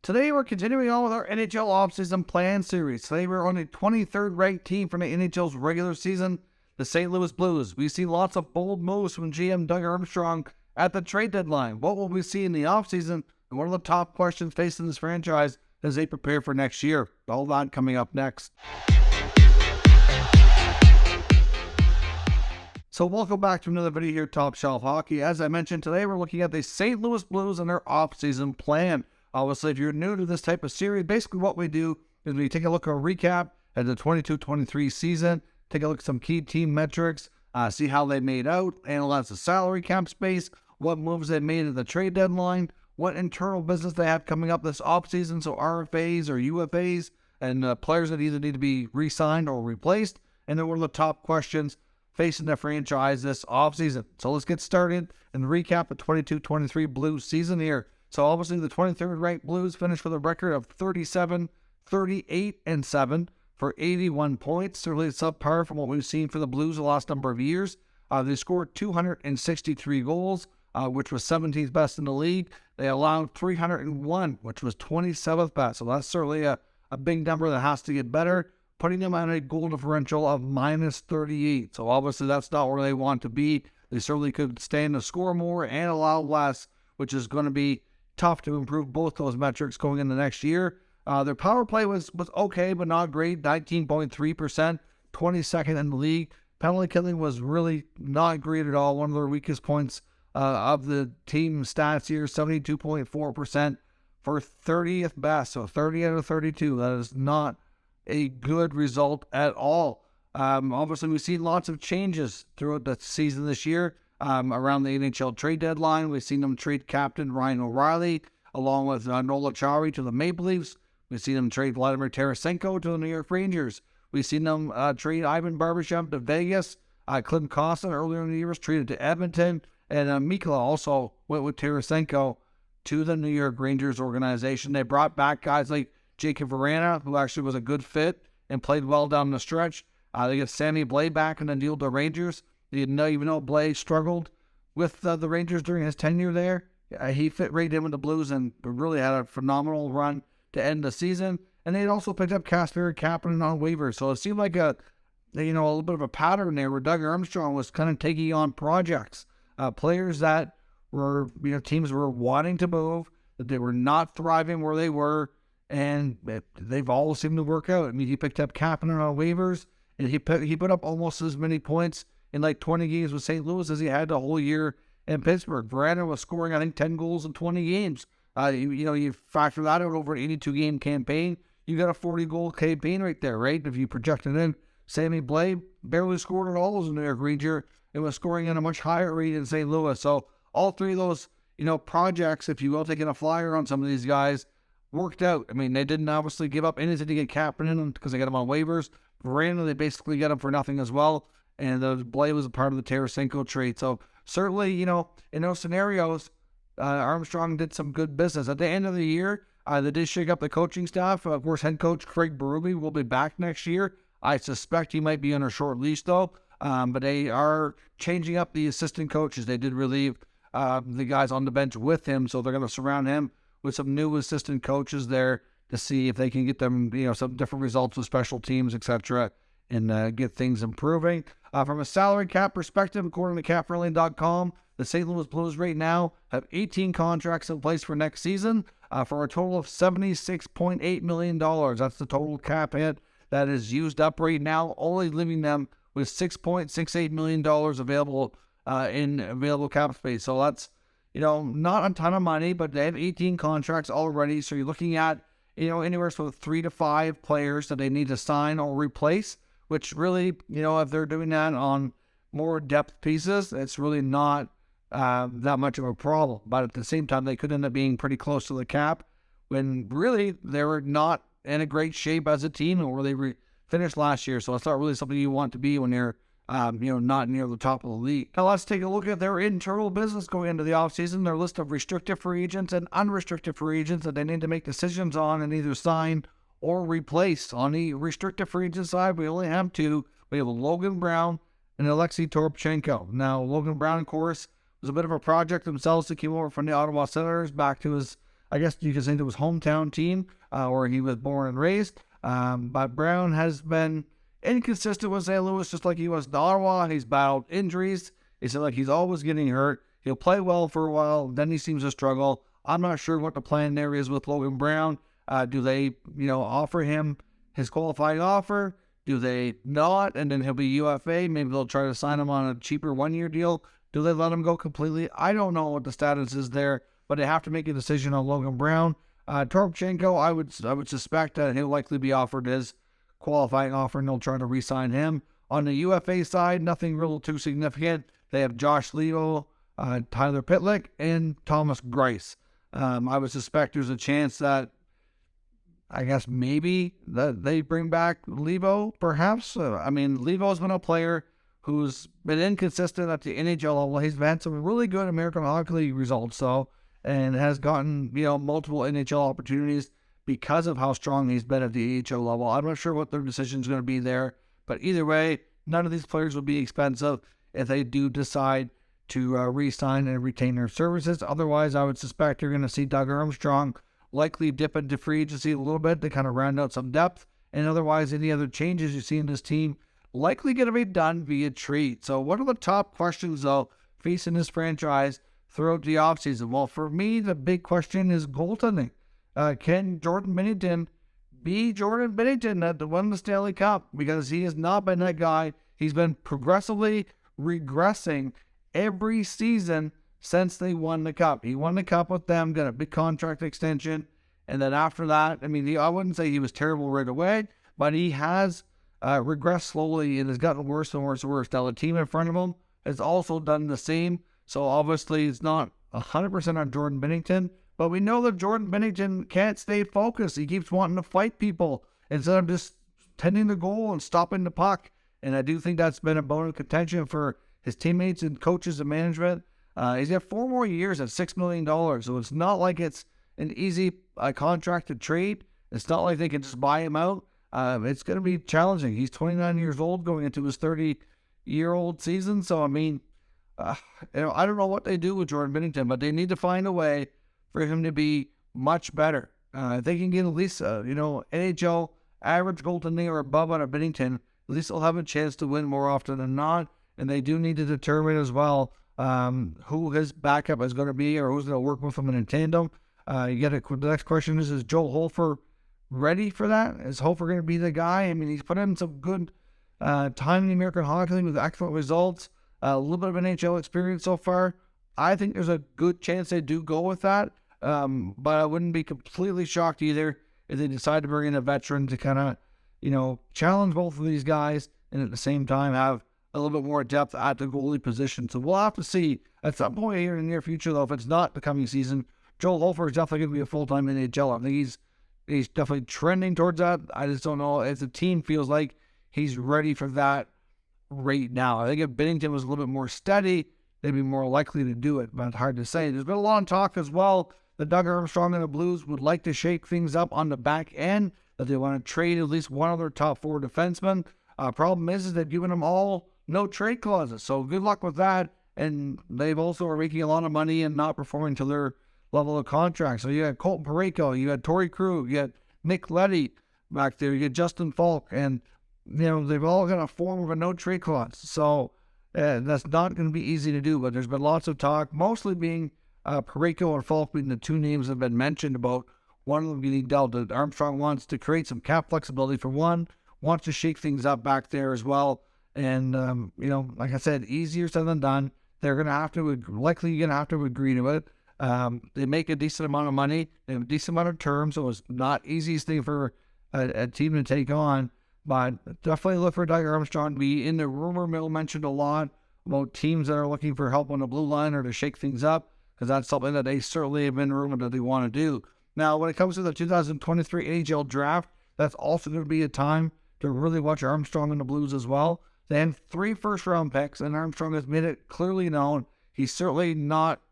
Today we're continuing on with our NHL offseason plan series. Today we're on a 23rd ranked team from the NHL's regular season, the St. Louis Blues. We see lots of bold moves from GM Doug Armstrong at the trade deadline. What will we see in the offseason, and what are the top questions facing this franchise as they prepare for next year? All that coming up next. So welcome back to another video here, Top Shelf Hockey. As I mentioned, today we're looking at the St. Louis Blues and their offseason plan. Obviously, if you're new to this type of series, basically what we do is we take a look at a recap at the 22-23 season, take a look at some key team metrics, see how they made out, analyze the salary cap space, what moves they made at the trade deadline, what internal business they have coming up this offseason, so RFAs or UFAs, and players that either need to be re-signed or replaced, and then what are the top questions facing the franchise this offseason. So let's get started and recap the 22-23 Blues season here. So obviously the 23rd ranked Blues finished with a record of 37, 38, and 7 for 81 points. Certainly subpar from what we've seen for the Blues the last number of years. They scored 263 goals, which was 17th best in the league. They allowed 301, which was 27th best. So that's certainly a big number that has to get better, putting them on a goal differential of minus 38. So obviously that's not where they want to be. They certainly could stand to score more and allow less, which is going to be tough to improve both those metrics going into next year. Their power play was okay, but not great. 19.3%, 22nd in the league. Penalty killing was really not great at all. One of their weakest points of the team stats here, 72.4% for 30th best. So 30 out of 32. That is not a good result at all. Obviously, we've seen lots of changes throughout the season this year. Around the NHL trade deadline, we've seen them trade captain Ryan O'Reilly along with Nola Chari to the Maple Leafs. We've seen them trade Vladimir Tarasenko to the New York Rangers. We've seen them trade Ivan Barbashev to Vegas. Clint Kostin earlier in the year was traded to Edmonton. And Mikla also went with Tarasenko to the New York Rangers organization. They brought back guys like Jacob Vrana, who actually was a good fit and played well down the stretch. They get Sammy Blais back in the deal to the Rangers. Even though Blais struggled with the Rangers during his tenure there, he fit right in with the Blues and really had a phenomenal run to end the season. And they'd also picked up Kasperi Kapanen on waivers. So it seemed like a little bit of a pattern there where Doug Armstrong was kind of taking on projects, players that were, teams were wanting to move, that they were not thriving where they were, and they've all seemed to work out. I mean, he picked up Kapanen on waivers, and he put up almost as many points in like 20 games with St. Louis as he had the whole year in Pittsburgh. Vrana was scoring, I think, 10 goals in 20 games. You factor that out over an 82-game campaign, you got a 40-goal campaign right there, right? If you project it in, Sammy Blais barely scored at all as a New York Ranger and was scoring at a much higher rate in St. Louis. So all three of those, projects, if you will, taking a flyer on some of these guys, worked out. I mean, they didn't obviously give up anything to get Kapanen because they got him on waivers. Vrana, they basically got him for nothing as well. And the Blais was a part of the Tarasenko trade. So certainly, in those scenarios, Armstrong did some good business. At the end of the year, they did shake up the coaching staff. Of course, head coach Craig Berube will be back next year. I suspect he might be on a short leash, though. But they are changing up the assistant coaches. They did relieve the guys on the bench with him. So they're going to surround him with some new assistant coaches there to see if they can get them, some different results with special teams, etc., and get things improving. From a salary cap perspective, according to CapFriendly.com, the St. Louis Blues right now have 18 contracts in place for next season for a total of $76.8 million. That's the total cap hit that is used up right now, only leaving them with $6.68 million available in available cap space. So that's, not a ton of money, but they have 18 contracts already. So you're looking at, anywhere from 3 to 5 players that they need to sign or replace, which really, if they're doing that on more depth pieces, it's really not that much of a problem. But at the same time, they could end up being pretty close to the cap when really they were not in a great shape as a team or they finished last year. So it's not really something you want to be when you're, not near the top of the league. Now let's take a look at their internal business going into the offseason, their list of restricted free agents and unrestricted free agents that they need to make decisions on and either sign or replace. On the restricted free agent side, we only have 2. We have Logan Brown and Alexei Toropchenko. Now, Logan Brown, of course, was a bit of a project themselves. He came over from the Ottawa Senators back to his I guess you could say to his hometown team where he was born and raised. But Brown has been inconsistent with St. Louis, just like he was in Ottawa. He's battled injuries. It's like he's always getting hurt. He'll play well for a while, then he seems to struggle. I'm not sure what the plan there is with Logan Brown. Do they, offer him his qualifying offer? Do they not? And then he'll be UFA. Maybe they'll try to sign him on a cheaper one-year deal. Do they let him go completely? I don't know what the status is there, but they have to make a decision on Logan Brown. Toropchenko, I would suspect that he'll likely be offered his qualifying offer, and they'll try to re-sign him. On the UFA side, nothing real too significant. They have Josh Levo, Tyler Pitlick, and Thomas Greiss. I would suspect there's a chance that, I guess maybe that they bring back Levo, perhaps. Levo's been a player who's been inconsistent at the NHL level. He's had some really good American Hockey League results, though, and has gotten, multiple NHL opportunities because of how strong he's been at the AHL level. I'm not sure what their decision is going to be there, but either way, none of these players will be expensive if they do decide to re-sign and retain their services. Otherwise, I would suspect you're going to see Doug Armstrong likely dip into free agency a little bit to kind of round out some depth. And otherwise, any other changes you see in this team likely going to be done via trade. So what are the top questions, though, facing this franchise throughout the offseason? Well, for me, the big question is goaltending. Can Jordan Binnington be Jordan Binnington that won the Stanley Cup? Because he has not been that guy. He's been progressively regressing every season since they won the Cup. He won the Cup with them, got a big contract extension, and then after that, I wouldn't say he was terrible right away, but he has regressed slowly and has gotten worse and worse and worse. Now, the team in front of him has also done the same, so obviously it's not 100% on Jordan Binnington, but we know that Jordan Binnington can't stay focused. He keeps wanting to fight people instead of just tending the goal and stopping the puck, and I do think that's been a bone of contention for his teammates and coaches and management. He's got 4 more years at $6 million, so it's not like it's an easy contract to trade. It's not like they can just buy him out. It's going to be challenging. He's 29 years old going into his 30-year-old season, so I don't know what they do with Jordan Binnington, but they need to find a way for him to be much better. If they can get at least, NHL average goaltending or above on a Binnington, at least they'll have a chance to win more often than not, and they do need to determine as well who his backup is going to be or who's going to work with him in tandem. The next question is Joel Hofer ready for that? Is Hofer going to be the guy? He's put in some good time in the American Hockey League with excellent results, a little bit of NHL experience so far. I think there's a good chance they do go with that, but I wouldn't be completely shocked either if they decide to bring in a veteran to kind of, challenge both of these guys and at the same time have a little bit more depth at the goalie position. So we'll have to see at some point here in the near future, though, if it's not the coming season. Joel Hofer is definitely going to be a full-time NHL. I think he's definitely trending towards that. I just don't know if the team feels like he's ready for that right now. I think if Binnington was a little bit more steady, they'd be more likely to do it, but it's hard to say. There's been a lot of talk as well that Doug Armstrong and the Blues would like to shake things up on the back end, that they want to trade at least one of their top 4 defensemen. Problem is they've given them all no trade clauses, so good luck with that. And they've also are making a lot of money and not performing to their level of contract. So you had Colton Parayko, you had Torrey Krug, you had Nick Leddy back there, you had Justin Falk, and they've all got a form of a no trade clause. So that's not going to be easy to do. But there's been lots of talk, mostly being Parayko and Falk being the 2 names that have been mentioned about one of them getting dealt. Armstrong wants to create some cap flexibility for one, wants to shake things up back there as well. And, like I said, easier said than done. They're going to have to, likely going to have to agree to it. They make a decent amount of money. They have a decent amount of terms, so it's not the easiest thing for a team to take on. But definitely look for Doug Armstrong to be in the rumor mill mentioned a lot about teams that are looking for help on the blue line or to shake things up, because that's something that they certainly have been rumored that they want to do. Now, when it comes to the 2023 NHL Draft, that's also going to be a time to really watch Armstrong and the Blues as well. They have 3 first-round picks, and Armstrong has made it clearly known he's certainly not,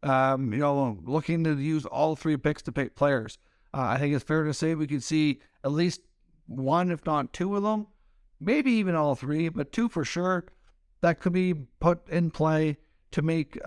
looking to use all 3 picks to pick players. I think it's fair to say we could see at least 1, if not 2 of them, maybe even all 3, but 2 for sure, that could be put in play to make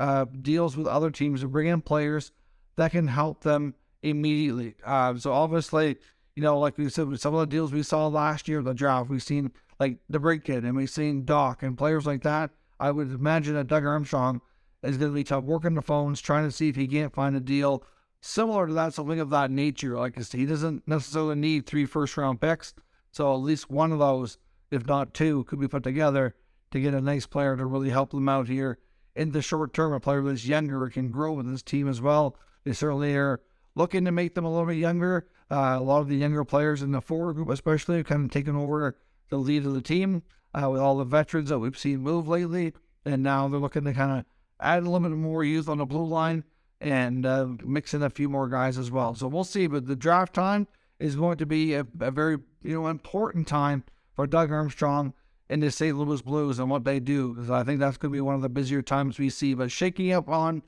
deals with other teams to bring in players that can help them immediately. So obviously, like we said, with some of the deals we saw last year, the draft, we've seen like the Brick Kid and we've seen Doc and players like that. I would imagine that Doug Armstrong is going to be tough working the phones, trying to see if he can't find a deal similar to that, something of that nature. Like I said, he doesn't necessarily need 3 first-round picks, so at least one of those, if not 2, could be put together to get a nice player to really help them out here in the short term. A player that's younger can grow with this team as well. They certainly are looking to make them a little bit younger. A lot of the younger players in the forward group especially have kind of taken over the lead of the team with all the veterans that we've seen move lately, and now they're looking to kind of add a little bit more youth on the blue line and mix in a few more guys as well. So we'll see, but the draft time is going to be a very important time for Doug Armstrong and the St. Louis Blues and what they do, because I think that's going to be one of the busier times we see. But shaking up on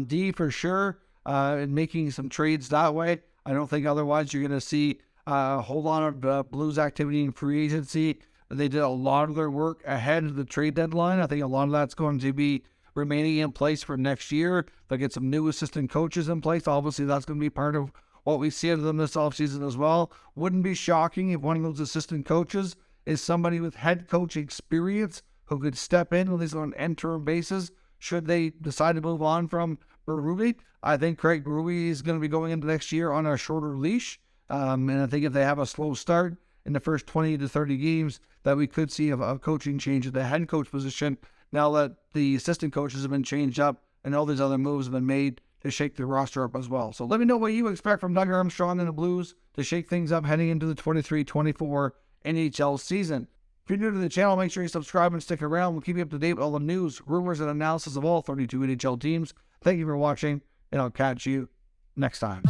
D for sure and making some trades that way. I don't think otherwise you're going to see a whole lot of Blues activity in free agency. They did a lot of their work ahead of the trade deadline. I think a lot of that's going to be remaining in place for next year. They'll get some new assistant coaches in place. Obviously, that's going to be part of what we see out of them this offseason as well. Wouldn't be shocking if one of those assistant coaches is somebody with head coach experience who could step in at least on an interim basis should they decide to move on from Berube. I think Craig Berube is going to be going into next year on a shorter leash. And I think if they have a slow start in the first 20 to 30 games, that we could see a coaching change at the head coach position now that the assistant coaches have been changed up and all these other moves have been made to shake the roster up as well. So let me know what you expect from Doug Armstrong and the Blues to shake things up heading into the 23-24 NHL season. If you're new to the channel, make sure you subscribe and stick around. We'll keep you up to date with all the news, rumors, and analysis of all 32 NHL teams. Thank you for watching, and I'll catch you next time.